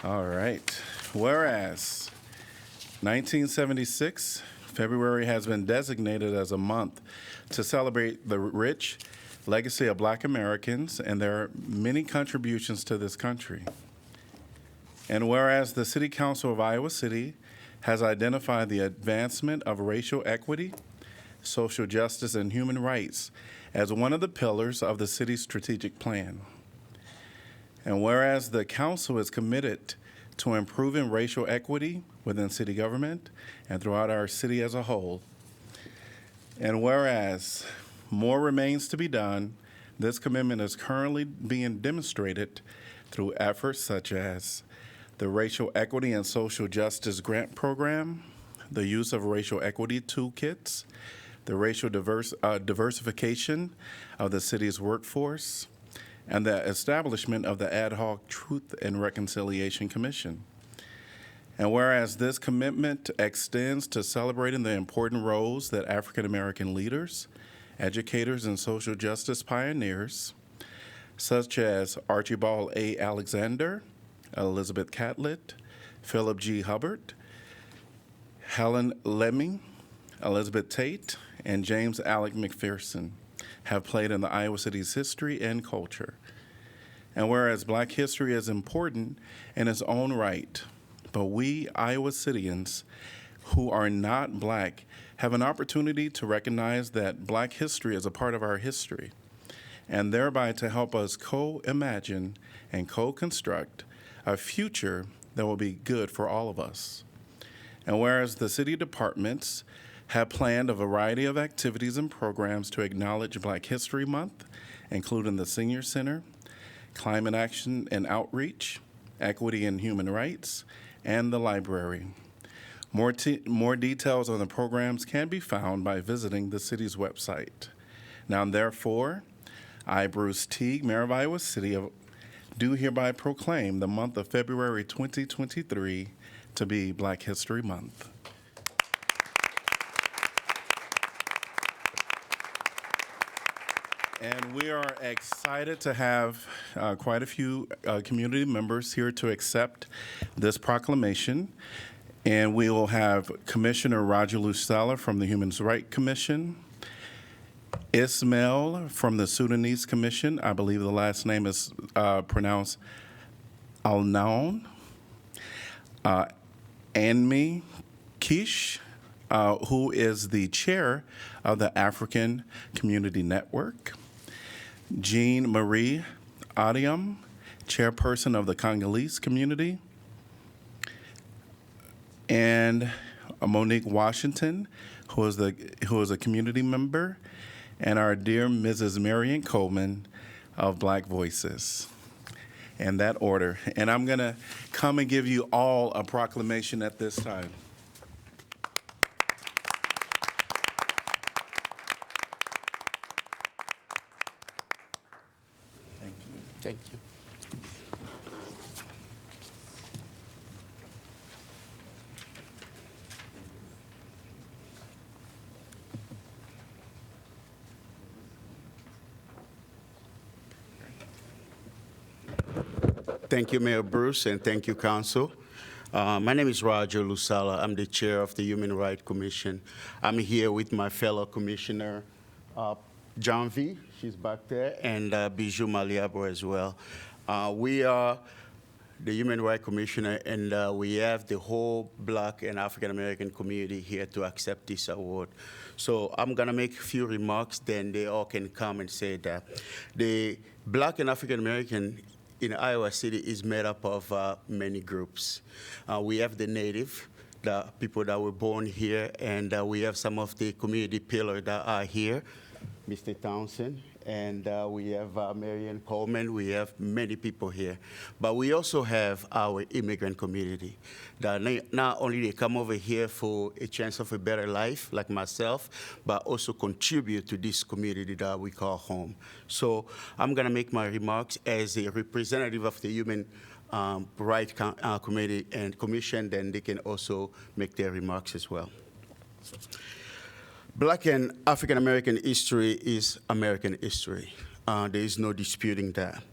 All right. Whereas 1976, February has been designated as a month to celebrate the rich legacy of Black Americans and their many contributions to this country. And whereas the City Council of Iowa City has identified the advancement of racial equity, social justice, and human rights as one of the pillars of the city's strategic plan. And whereas the council is committed to improving racial equity within city government and throughout our city as a whole, and whereas more remains to be done, this commitment is currently being demonstrated through efforts such as the Racial Equity and Social Justice Grant Program, the use of racial equity toolkits, the racial diversification of the city's workforce, and the establishment of the Ad hoc Truth and Reconciliation Commission. And whereas this commitment extends to celebrating the important roles that African American leaders, educators, and social justice pioneers, such as Archibald A. Alexander, Elizabeth Catlett, Philip G. Hubbard, Helen Lemming, Elizabeth Tate, and James Alec McPherson have played in the Iowa City's history and culture. And whereas Black history is important in its own right, but we Iowa Cityans who are not Black have an opportunity to recognize that Black history is a part of our history, and thereby to help us co-imagine and co-construct a future that will be good for all of us. And whereas the city departments have planned a variety of activities and programs to acknowledge Black History Month, including the Senior Center, Climate Action and Outreach, Equity and Human Rights, and the library. More details on the programs can be found by visiting the city's website. Now, therefore, I, Bruce Teague, Mayor of Iowa City, do hereby proclaim the month of February 2023 to be Black History Month. And we are excited to have quite a few community members here to accept this proclamation. And we will have Commissioner Roger Lucella from the Human Rights Commission, Ismail from the Sudanese Commission. I believe the last name is pronounced Al-Naon. Anmi Kish, who is the chair of the African Community Network. Jean Marie Adiam, chairperson of the Congolese community. And Monique Washington, who is a community member, and our dear Mrs. Marion Coleman of Black Voices. In that order. And I'm gonna come and give you all a proclamation at this time. Thank you. Thank you. Thank you, Mayor Bruce, and thank you, Council. My name is Roger Lucella. I'm the chair of the Human Rights Commission. I'm here with my fellow commissioner, John V., she's back there, and Bijou Maliabo as well. We are the Human Rights Commissioner, and we have the whole Black and African American community here to accept this award. So I'm gonna make a few remarks, then they all can come and say that. The Black and African American in Iowa City is made up of many groups. We have the Native, the people that were born here, and we have some of the community pillars that are here, Mr. Townsend, and we have Marion Coleman. We have many people here. But we also have our immigrant community that not only they come over here for a chance of a better life, like myself, but also contribute to this community that we call home. So I'm gonna make my remarks as a representative of the Human Rights Committee and Commission, then they can also make their remarks as well. Black and African American history is American history. There is no disputing that.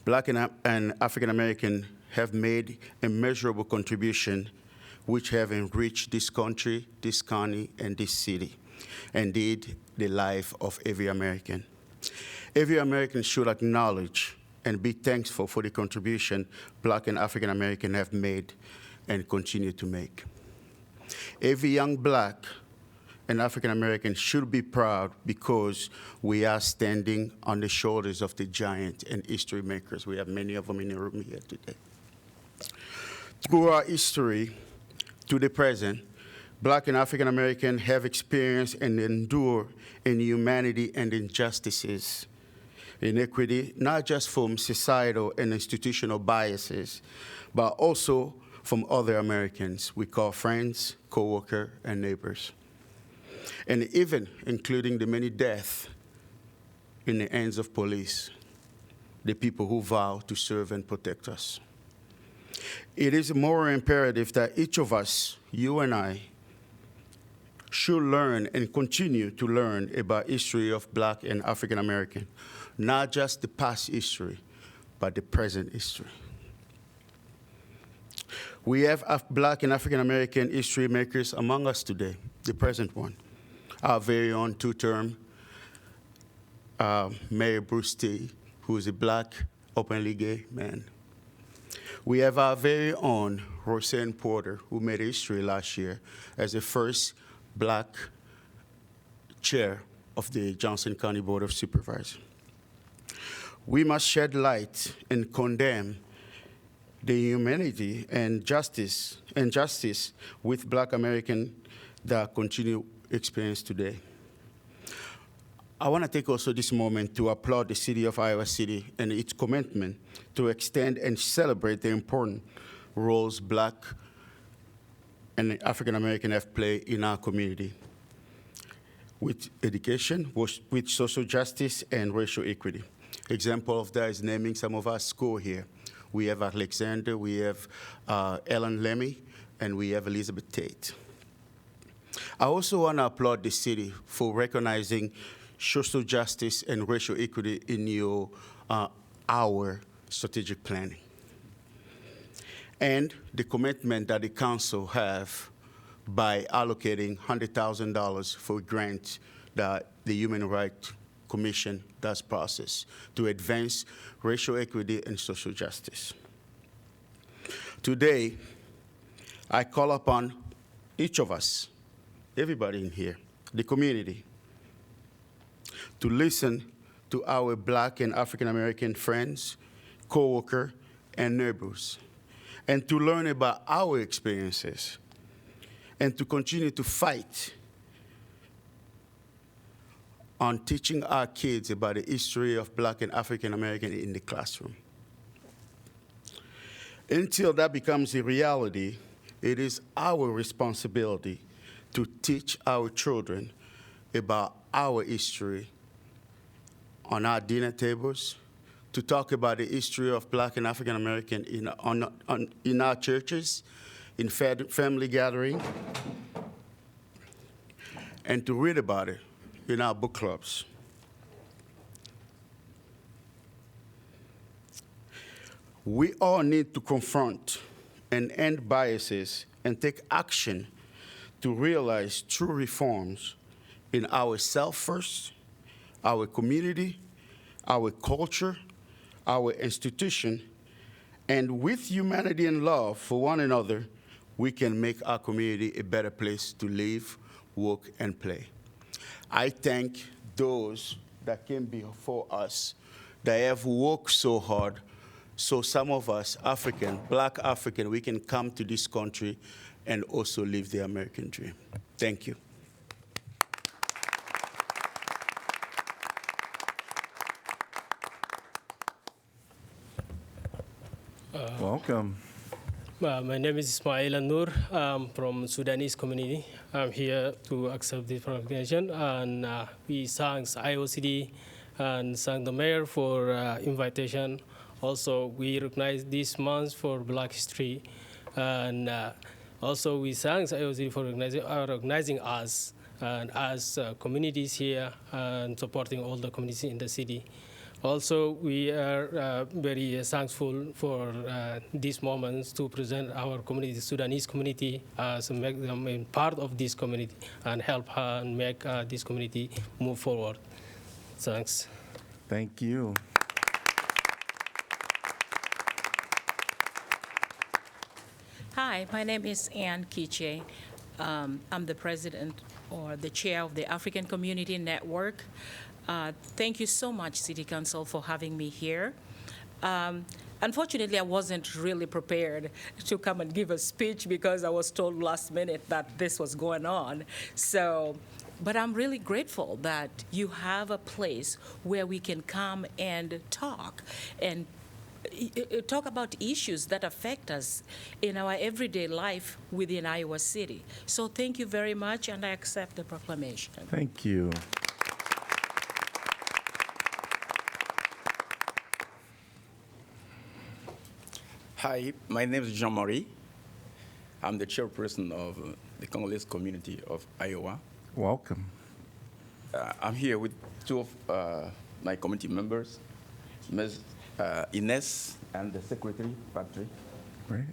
Black and African American have made immeasurable contribution which have enriched this country, this county, and this city. Indeed, the life of every American. Every American should acknowledge and be thankful for the contribution Black and African American have made and continue to make. Every young Black and African American should be proud because we are standing on the shoulders of the giant and history makers. We have many of them in the room here today. Through our history to the present, Black and African American have experienced and endured inhumanity and injustices, inequity, not just from societal and institutional biases, but also from other Americans we call friends, co-workers, and neighbors. And even including the many deaths in the hands of police, the people who vow to serve and protect us. It is more imperative that each of us, you and I, should learn and continue to learn about history of Black and African American, not just the past history, but the present history. We have Black and African American history makers among us today, the present one. Our very own two-term Mayor Bruce T., who is a Black, openly gay man. We have our very own Roseanne Porter, who made history last year as the first Black chair of the Johnson County Board of Supervisors. We must shed light and condemn the humanity and justice with Black American that continue experience today. I want to take also this moment to applaud the city of Iowa City and its commitment to extend and celebrate the important roles Black and African American have played in our community with education, with social justice, and racial equity. Example of that is naming some of our schools here. We have Alexander, we have Ellen Lemmy, and we have Elizabeth Tate. I also want to applaud the city for recognizing social justice and racial equity in our strategic planning. And the commitment that the council have by allocating $100,000 for grants that the Human Rights Commission does process to advance racial equity and social justice. Today, I call upon each of us, everybody in here, the community, to listen to our Black and African American friends, co-workers, and neighbors, and to learn about our experiences, and to continue to fight on teaching our kids about the history of Black and African American in the classroom. Until that becomes a reality, it is our responsibility to teach our children about our history on our dinner tables, to talk about the history of Black and African American in our churches, in family gathering, and to read about it in our book clubs. We all need to confront and end biases and take action to realize true reforms in ourselves first, our community, our culture, our institution, and with humanity and love for one another, we can make our community a better place to live, work, and play. I thank those that came before us that have worked so hard, so some of us, African, Black African, we can come to this country and also live the American dream. Thank you. Welcome. My name is Ismail Anur. I'm from Sudanese community. I'm here to accept this proclamation, and we thank IOCD and thank the mayor for invitation. Also, we recognize this month for Black History, and also we thank IOCD for recognizing us and as communities here and supporting all the communities in the city. Also, we are very thankful for these moments to present our community, Sudanese community, to make them a part of this community and help her and make this community move forward. Thanks. Thank you. Hi, my name is Ann Kiche. I'm the president or the chair of the African Community Network. Thank you so much, City Council, for having me here. Unfortunately, I wasn't really prepared to come and give a speech because I was told last minute that this was going on. But I'm really grateful that you have a place where we can come and talk about issues that affect us in our everyday life within Iowa City. So thank you very much, and I accept the proclamation. Thank you. Hi, my name is Jean-Marie. I'm the chairperson of the Congolese community of Iowa. Welcome. I'm here with two of my community members, Ms. Ines and the secretary, Patrick. Great.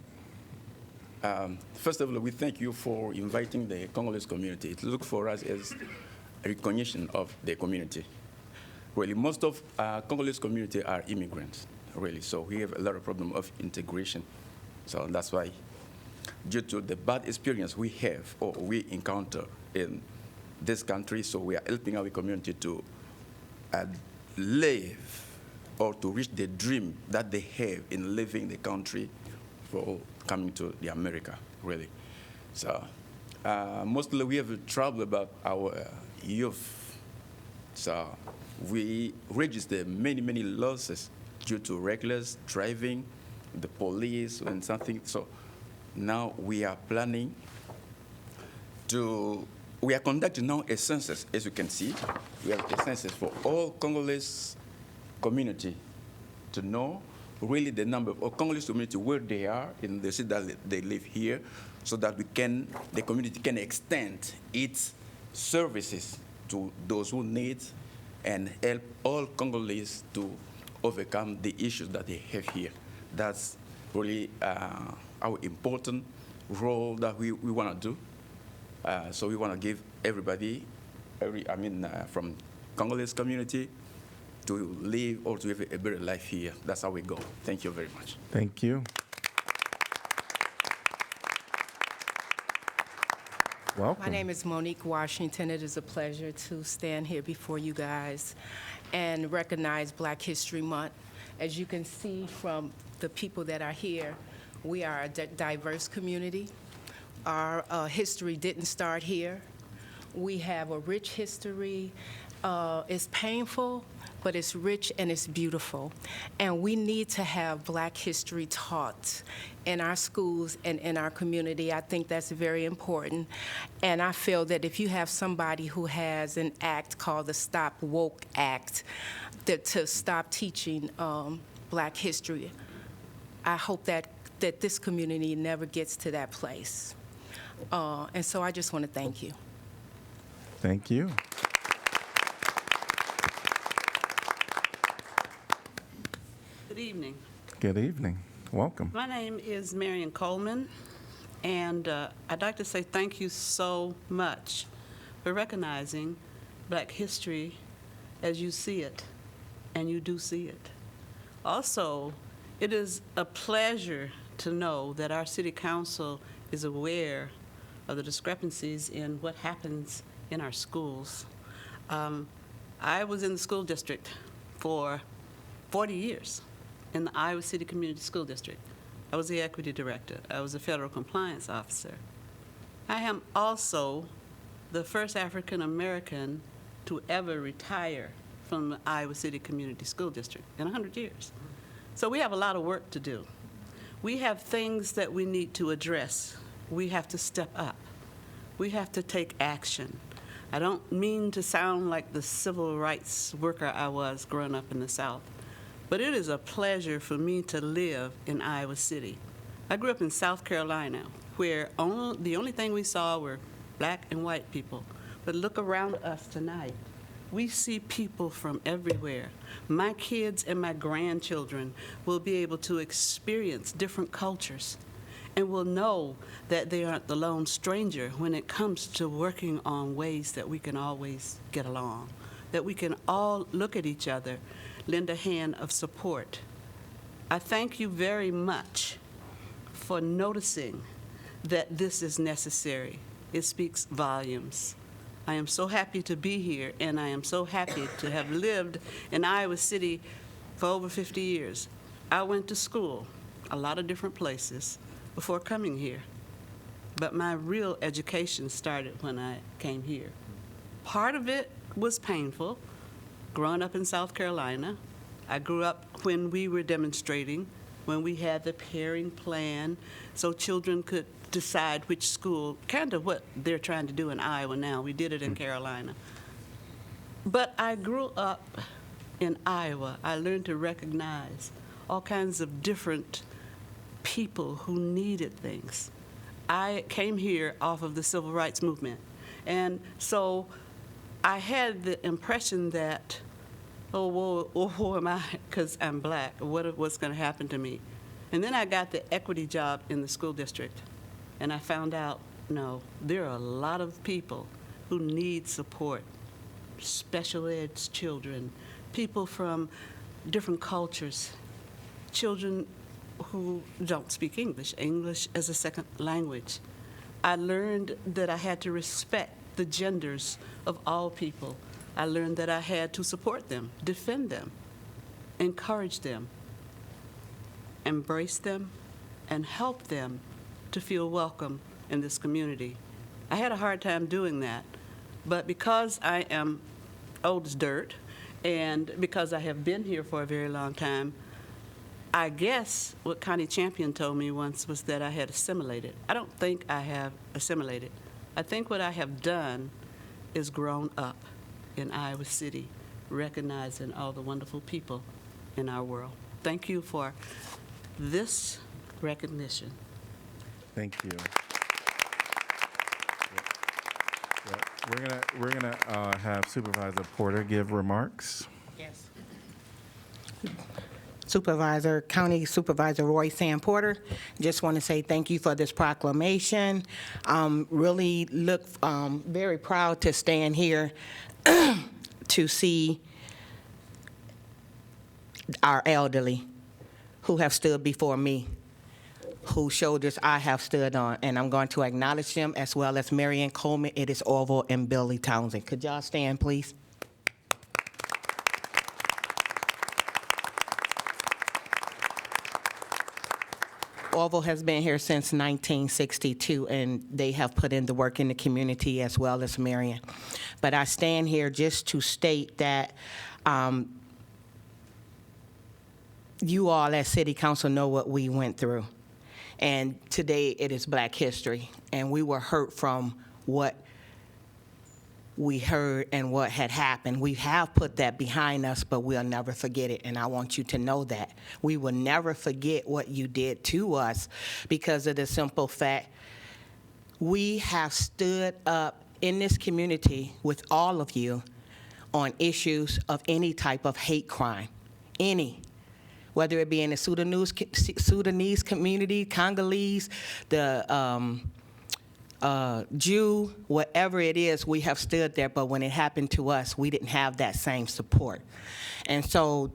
First of all, we thank you for inviting the Congolese community. It looks for us as a recognition of the community. Really, most of Congolese community are immigrants, really, so we have a lot of problem of integration. So that's why, due to the bad experience we have or we encounter in this country, so we are helping our community to live or to reach the dream that they have in living the country for coming to the America, really. So mostly we have trouble about our youth. So we register many, many losses due to reckless driving, the police and something. So now we are planning we are conducting now a census, as you can see. We have a census for all Congolese community to know really the number of Congolese community where they are in the city that they live here, so that the community can extend its services to those who need and help all Congolese to overcome the issues that they have here. That's really our important role that we want to do. So we want to give everybody, from Congolese community, to live or to have a better life here. That's how we go. Thank you very much. Thank you. Welcome. My name is Monique Washington. It is a pleasure to stand here before you guys and recognize Black History Month. As you can see from the people that are here, we are a diverse community. Our history didn't start here. We have a rich history. It's painful, but it's rich and it's beautiful. And we need to have Black history taught in our schools and in our community. I think that's very important. And I feel that if you have somebody who has an act called the Stop Woke Act to stop teaching Black history, I hope that this community never gets to that place. And so I just want to thank you. Thank you. Good evening. Good evening. Welcome. My name is Marion Coleman, and I'd like to say thank you so much for recognizing Black history as you see it, and you do see it. Also, it is a pleasure to know that our City Council is aware of the discrepancies in what happens in our schools. I was in the school district for 40 years in the Iowa City Community School District. I was the equity director. I was a federal compliance officer. I am also the first African American to ever retire from the Iowa City Community School District in 100 years. So we have a lot of work to do. We have things that we need to address. We have to step up. We have to take action. I don't mean to sound like the civil rights worker I was growing up in the South, but it is a pleasure for me to live in Iowa City. I grew up in South Carolina, where the only thing we saw were Black and white people. But look around us tonight. We see people from everywhere. My kids and my grandchildren will be able to experience different cultures and will know that they aren't the lone stranger when it comes to working on ways that we can always get along, that we can all look at each other, lend a hand of support. I thank you very much for noticing that this is necessary. It speaks volumes. I am so happy to be here, and I am so happy to have lived in Iowa City for over 50 years. I went to school a lot of different places before coming here, but my real education started when I came here. Part of it was painful, growing up in South Carolina. I grew up when we were demonstrating, when we had the pairing plan so children could decide which school, kind of what they're trying to do in Iowa now. We did it in Carolina. But I grew up in Iowa. I learned to recognize all kinds of different people who needed things. I came here off of the civil rights movement. And so I had the impression that, who am I? Because I'm black. What's going to happen to me? And then I got the equity job in the school district. And I found out, no, there are a lot of people who need support. Special ed children, people from different cultures, children who don't speak English, English as a second language. I learned that I had to respect the genders of all people. I learned that I had to support them, defend them, encourage them, embrace them, and help them to feel welcome in this community. I had a hard time doing that, but because I am old as dirt, and because I have been here for a very long time, I guess what Connie Champion told me once was that I had assimilated. I don't think I have assimilated. I think what I have done is grown up in Iowa City, recognizing all the wonderful people in our world. Thank you for this recognition. Thank you. We're gonna have Supervisor Porter give remarks. Yes. County Supervisor Roy Sam Porter, just want to say thank you for this proclamation. Really look very proud to stand here to see our elderly who have stood before me, whose shoulders I have stood on, and I'm going to acknowledge them, as well as Marion Coleman, Edith Orville, and Billy Townsend. Could y'all stand, please? Orville has been here since 1962, and they have put in the work in the community, as well as Marion. But I stand here just to state that you all as City Council know what we went through. And today it is Black History, and we were hurt from what we heard and what had happened. We have put that behind us, but we'll never forget it, and I want you to know that. We will never forget what you did to us because of the simple fact we have stood up in this community with all of you on issues of any type of hate crime, any. Whether it be in the Sudanese community, Congolese, the Jew, whatever it is, we have stood there, but when it happened to us, we didn't have that same support. And so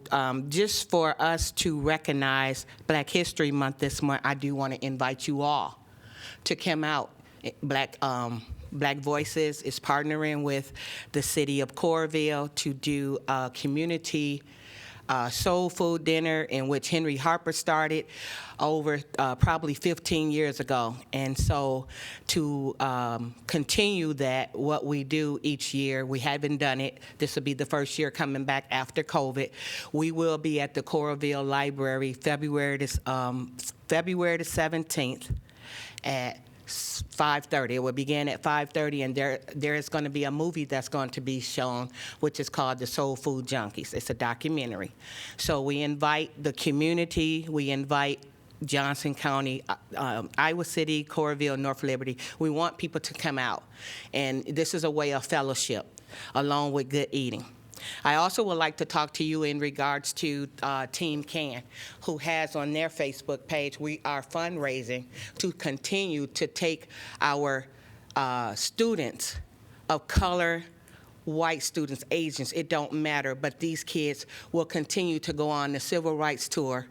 just for us to recognize Black History Month this month, I do want to invite you all to come out. Black Voices is partnering with the city of Coralville to do a community soul food dinner in which Henry Harper started over probably 15 years ago. And so to continue that, what we do each year, we haven't done it. This will be the first year coming back after COVID. We will be at the Coralville Library February the 17th at 5:30. It will begin at 5:30, and there is going to be a movie that's going to be shown, which is called The Soul Food Junkies. It's a documentary. So we invite the community, we invite Johnson County, Iowa City, Coralville, North Liberty. We want people to come out, and this is a way of fellowship along with good eating. I also would like to talk to you in regards to Team CAN, who has on their Facebook page, we are fundraising to continue to take our students of color, white students, Asians, it don't matter, but these kids will continue to go on the Civil Rights Tour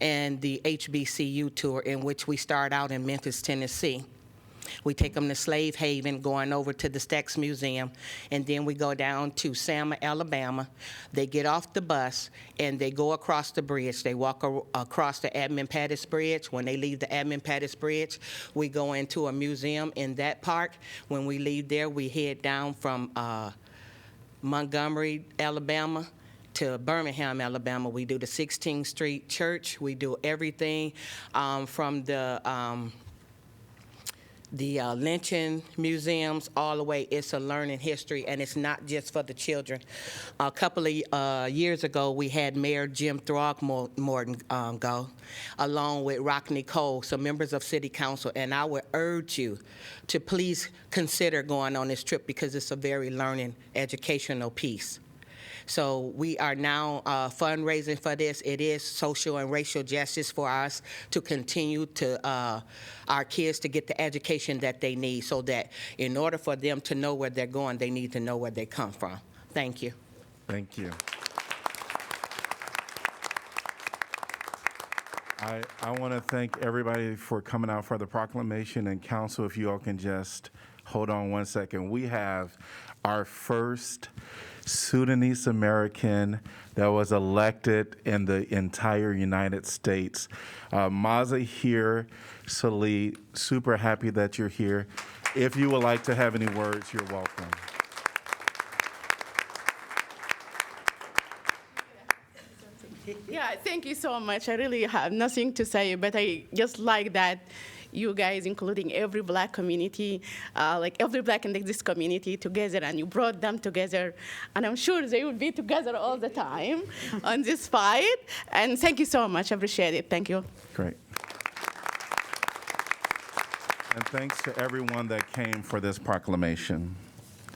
and the HBCU tour, in which we start out in Memphis, Tennessee. We take them to Slave Haven, going over to the Stax Museum, and then we go down to Selma, Alabama. They get off the bus, and they go across the bridge. They walk across the Edmund Pettus Bridge. When they leave the Edmund Pettus Bridge, we go into a museum in that park. When we leave there, we head down from Montgomery, Alabama, to Birmingham, Alabama. We do the 16th Street Church. We do everything from the lynching museums all the way. It's a learning history, and it's not just for the children. A couple of years ago, we had Mayor Jim Throckmorton go, along with Rockney Cole, some members of City Council, and I would urge you to please consider going on this trip because it's a very learning, educational piece. So we are now fundraising for this. It is social and racial justice for us to continue to our kids to get the education that they need, so that in order for them to know where they're going, they need to know where they come from. Thank you. Thank you. I want to thank everybody for coming out for the proclamation, and council, if you all can just hold on one second. We have our first Sudanese American that was elected in the entire United States. Mazahir Salih, super happy that you're here. If you would like to have any words, you're welcome. Yeah, thank you so much. I really have nothing to say, but I just like that you guys, including every black community, like every black in this community together, and you brought them together. And I'm sure they will be together all the time on this fight. And thank you so much. I appreciate it. Thank you. Great. And thanks to everyone that came for this proclamation.